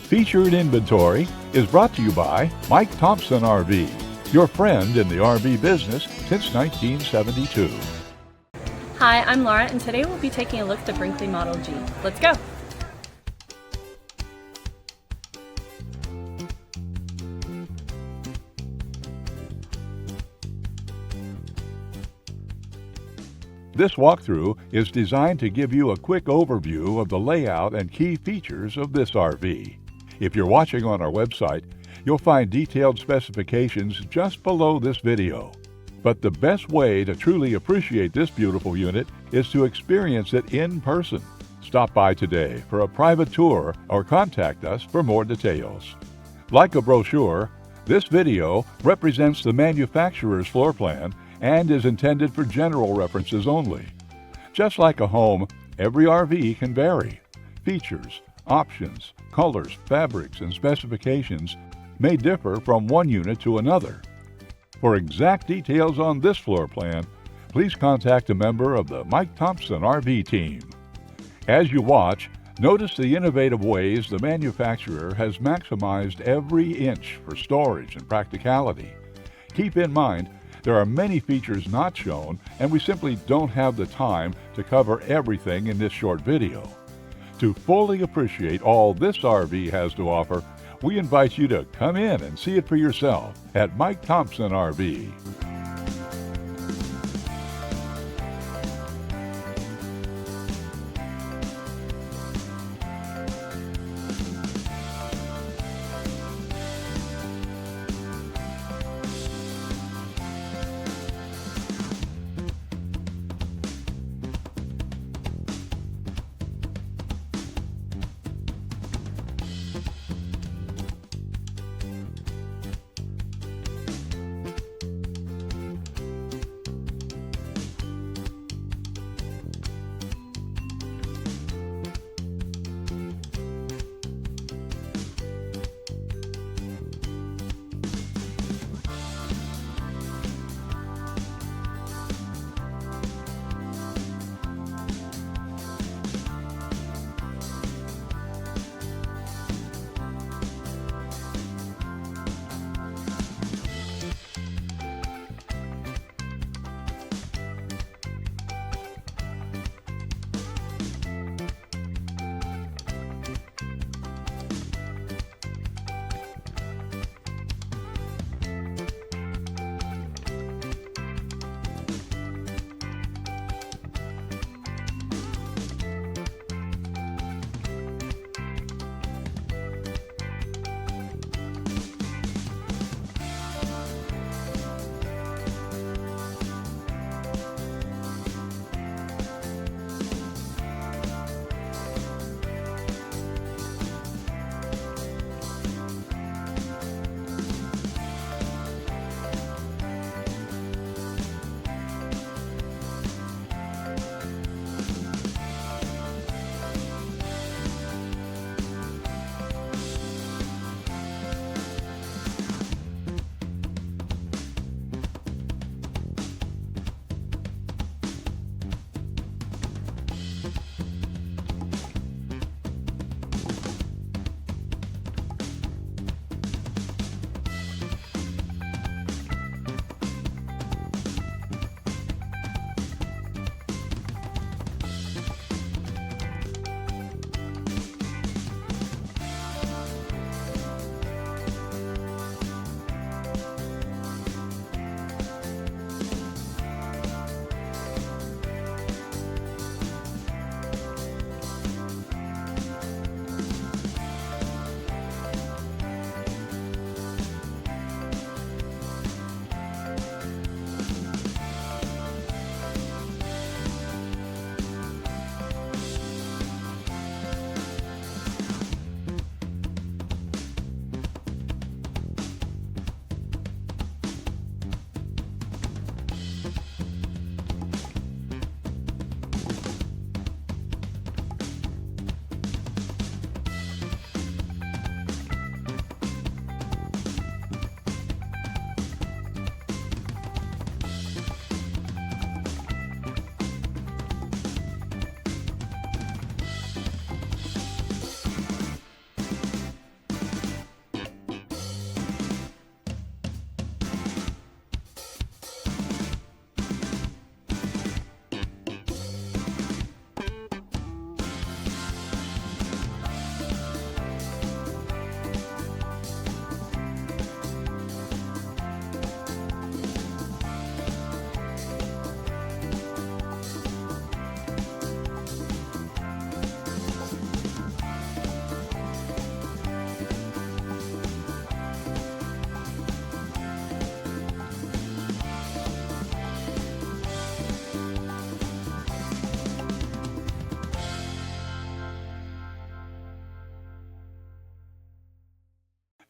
Featured Inventory is brought to you by Mike Thompson RV, your friend in the RV business since 1972. Hi, I'm Laura, and today we'll be taking a look at the Brinkley Model G. Let's go! This walkthrough is designed to give you a quick overview of the layout and key features of this RV. If you're watching on our website, you'll find detailed specifications just below this video. But the best way to truly appreciate this beautiful unit is to experience it in person. Stop by today for a private tour or contact us for more details. Like a brochure, this video represents the manufacturer's floor plan and is intended for general references only. Just like a home, every RV can vary. Features, options, colors, fabrics, and specifications may differ from one unit to another. For exact details on this floor plan, please contact a member of the Mike Thompson RV team. As you watch, notice the innovative ways the manufacturer has maximized every inch for storage and practicality. Keep in mind, there are many features not shown, and we simply don't have the time to cover everything in this short video. To fully appreciate all this RV has to offer, we invite you to come in and see it for yourself at Mike Thompson RV.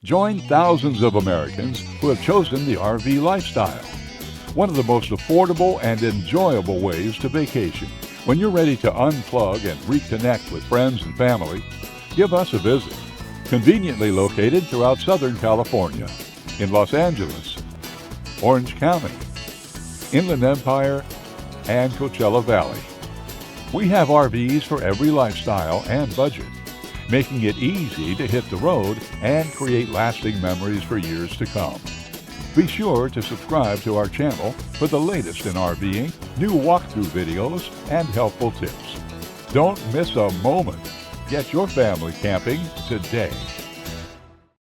Join thousands of Americans who have chosen the RV lifestyle. One of the most affordable and enjoyable ways to vacation. When you're ready to unplug and reconnect with friends and family, give us a visit. Conveniently located throughout Southern California, in Los Angeles, Orange County, Inland Empire, and Coachella Valley. We have RVs for every lifestyle and budget, making it easy to hit the road and create lasting memories for years to come. Be sure to subscribe to our channel for the latest in RVing, new walkthrough videos, and helpful tips. Don't miss a moment. Get your family camping today.